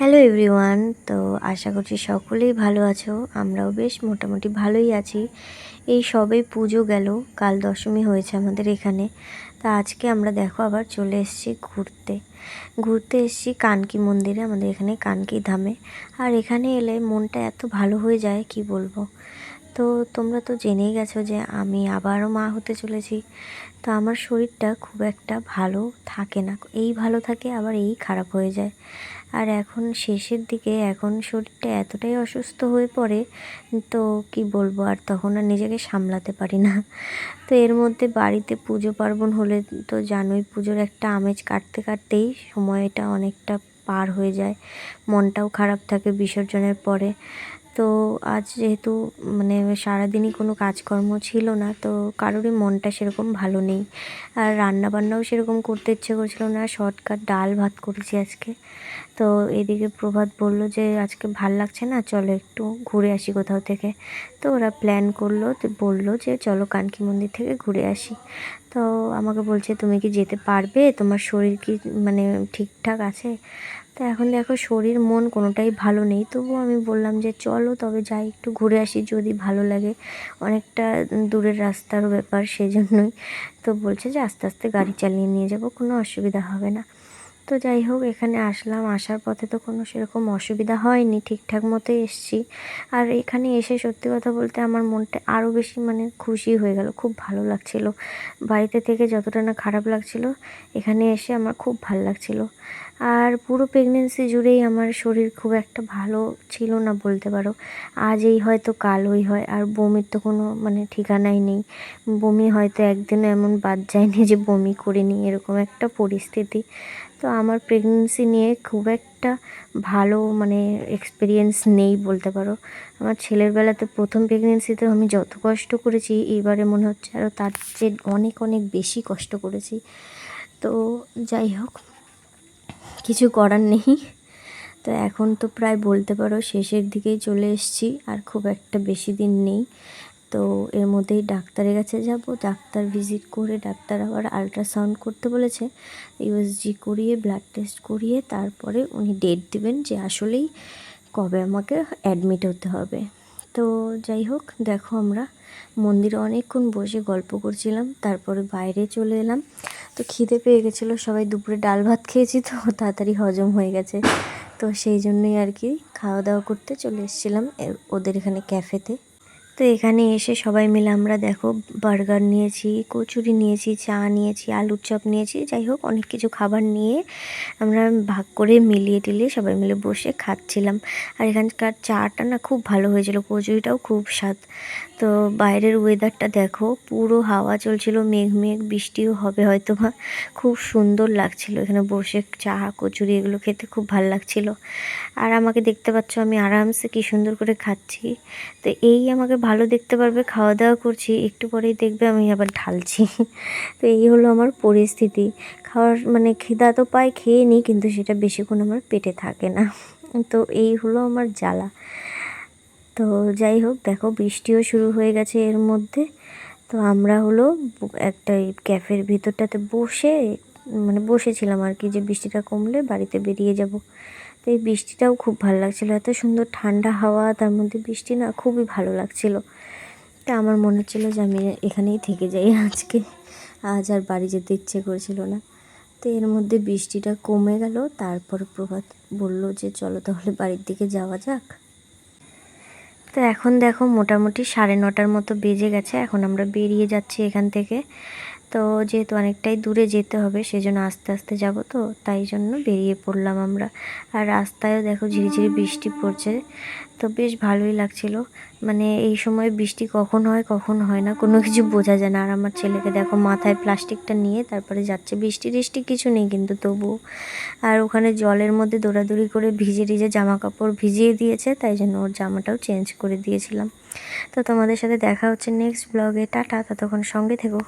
Hello everyone. তো আশা করছি সকলেই ভালো আছো। আমরাও বেশ মোটামুটি ভালোই আছি। এই সবে পুজো গেল, কাল দশমী হয়েছে আমাদের এখানে। তা আজকে আমরা দেখো আবার চলে এসেছি ঘুরতে এসেছি কানকি মন্দিরে, আমাদের এখানে কানকি ধামে। আর এখানে এলে মনটা এত ভালো হয়ে যায় কি বলবো। তো তোমরা তো জেনেই গেছো যে আমি আবারও মা হতে চলেছি। তো আমার শরীরটা খুব একটা ভালো থাকে না, এই ভালো থাকে আবার এই খারাপ হয়ে যায়। আর এখন শেষের দিকে এখন শরীরটা এতটাই অসুস্থ হয়ে পড়ে, তো কি বলবো, আর তখন আর নিজেকে সামলাতে পারি না। তো এর মধ্যে বাড়িতে পুজো পার্বণ হলে তো জানোই, পুজোর একটা আমেজ কাটতে কাটতেই সময়টা অনেকটা পার হয়ে যায়, মনটাও খারাপ থাকে বিসর্জনের পরে। তো আজ যেহেতু মানে সারাদিনই কোনো কাজকর্ম ছিল না, তো কারোরই মনটা সেরকম ভালো নেই। আর রান্নাবান্নাও সেরকম করতে ইচ্ছে করছিল না, শর্টকাট ডাল ভাত করেছি আজকে। তো এদিকে প্রভাত বলল যে আজকে ভাল লাগছে না, চলো একটু ঘুরে আসি কোথাও থেকে। তো ওরা প্ল্যান করলো, তো বললো যে চলো কানকি মন্দির থেকে ঘুরে আসি। তো আমাকে বলছে তুমি কি যেতে পারবে, তোমার শরীর কি মানে ঠিকঠাক আছে? তো এখন দেখো শরীর মন কোনোটাই ভালো নেই, তবুও আমি বললাম যে চলো তবে যাই, একটু ঘুরে আসি যদি ভালো লাগে। অনেকটা দূরের রাস্তার ব্যাপার, সেজন্যই। তো বলছে যে আস্তে আস্তে গাড়ি চালিয়ে নিয়ে যাব, কোনো অসুবিধা হবে না। তো যাই হোক, এখানে আসলাম, আসার পথে তো কোনো সেরকম অসুবিধা হয়নি, ঠিকঠাক মতোই এসেছি। আর এখানে এসে সত্যি কথা বলতে আমার মনটা আরও বেশি মানে খুশি হয়ে গেল, খুব ভালো লাগছিল। বাড়িতে থেকে যতটা না খারাপ লাগছিল, এখানে এসে আমার খুব ভালো লাগছিল। আর পুরো প্রেগনেন্সি জুড়েই আমার শরীর খুব একটা ভালো ছিল না বলতে পারো। আজ এই হয় তো কাল ওই হয়, আর বমির তো কোনো মানে ঠিকানাই নেই। বমি হয়তো একদিনও এমন বাদ যায়নি যে বমি করিনি, এরকম একটা পরিস্থিতি। তো আমার প্রেগনেন্সি নিয়ে খুব একটা ভালো মানে এক্সপিরিয়েন্স নেই বলতে পারো। আমার ছেলের বেলাতে প্রথম প্রেগনেন্সিতে আমি যত কষ্ট করেছি, এবারে মনে হচ্ছে আরও তার চেয়ে অনেক অনেক বেশি কষ্ট করেছি। তো যাই হোক, কিছু করার নেই। তো এখন তো প্রায় বলতে পারো শেষের দিকেই চলে এসেছি, আর খুব একটা বেশি দিন নেই। তো এর মধ্যেই ডাক্তারের কাছে যাব, ডাক্তার ভিজিট করে ডাক্তার আবার আলট্রাসাউন্ড করতে বলেছে, ইউএসজি করিয়ে ব্লাড টেস্ট করিয়ে তারপরে উনি ডেট দেবেন যে আসলেই কবে আমাকে অ্যাডমিট হতে হবে। তো যাই হোক, দেখো আমরা মন্দিরে অনেকক্ষণ বসে গল্প করছিলাম, তারপরে বাইরে চলে এলাম। তো খিদে পেয়ে গেছিলো, সবাই দুপুরে ডাল ভাত খেয়েছি তো তাড়াতাড়ি হজম হয়ে গেছে। তো সেই জন্যই আর কি খাওয়া দাওয়া করতে চলে এসেছিলাম ওদের এখানে ক্যাফেতে। তো এখানে এসে সবাই মিলে আমরা দেখো বার্গার নিয়েছি, কচুরি নিয়েছি, চা নিয়েছি, আলুর চপ নিয়েছি, যাই হোক অনেক কিছু খাবার নিয়ে আমরা ভাগ করে মিলিয়ে টিলিয়ে সবাই মিলে বসে খাচ্ছিলাম। আর এখানকার চাটা না খুব ভালো হয়েছিল, কচুরিটাও খুব স্বাদ। তো বাইরের ওয়েদারটা দেখো, পুরো হাওয়া চলছিল, মেঘ মেঘ, বৃষ্টিও হবে হয়তো বা। খুব সুন্দর লাগছিল এখানে বসে চা কচুরি এগুলো খেতে, খুব ভালো লাগছিল। আর আমাকে দেখতে পাচ্ছ আমি আরামসে কি সুন্দর করে খাচ্ছি। তো এই আমাকে ভালো দেখতে পারবে, খাওয়া দাওয়া করছি, একটু পরেই দেখবে আমি আবার ঢালছি। তো এই হলো আমার পরিস্থিতি। খাওয়ার মানে খিদা তো পাই, খেয়ে নিই, কিন্তু সেটা বেশিক্ষণ আমার পেটে থাকে না। তো এই হলো আমার জ্বালা। তো যাই হোক, দেখো বৃষ্টিও শুরু হয়ে গেছে এর মধ্যে। তো আমরা হলো একটা ক্যাফের ভিতরটাতে বসে মানে বসেছিলাম আর কি, যে বৃষ্টিটা কমলে বাড়িতে বেরিয়ে যাব। তো এই বৃষ্টিটাও খুব ভালো লাগছিলো, এত সুন্দর ঠান্ডা হাওয়া, তার মধ্যে বৃষ্টি, না খুবই ভালো লাগছিলো। তা আমার মনে হচ্ছিলো যে আমি এখানেই থেকে যাই আজকে, আজ আর বাড়ি যেতে ইচ্ছে করছিল না। তো এর মধ্যে বৃষ্টিটা কমে গেল, তারপর প্রভাত বলল যে চলো তাহলে বাড়ির দিকে যাওয়া যাক। তো এখন দেখো মোটামুটি 9:30 মতো বেজে গেছে, এখন আমরা বেরিয়ে যাচ্ছি এখান থেকে। তো যেহেতু অনেকটাই দূরে যেতে হবে, সেজন্য আস্তে আস্তে যাব, তো তাই জন্য বেরিয়ে পড়লাম আমরা। আর রাস্তায়ও দেখো ঝিরিঝিরি বৃষ্টি পড়ছে, তো বেশ ভালোই লাগছিল। মানে এই সময় বৃষ্টি কখন হয় কখন হয় না কোনো কিছু বোঝা যায় না। আর আমার ছেলেকে দেখো মাথায় প্লাস্টিকটা নিয়ে তারপরে যাচ্ছে, বৃষ্টি টিষ্টি কিছু নেই কিন্তু তবুও। আর ওখানে জলের মধ্যে দৌড়াদৌড়ি করে ভিজে ভিজে জামা কাপড় ভিজিয়ে দিয়েছে, তাই জন্য ওর জামাটাও চেঞ্জ করে দিয়েছিলাম। তো তোমাদের সাথে দেখা হচ্ছে নেক্সট ব্লগে, টাটা, ততক্ষণ সঙ্গে থেকো।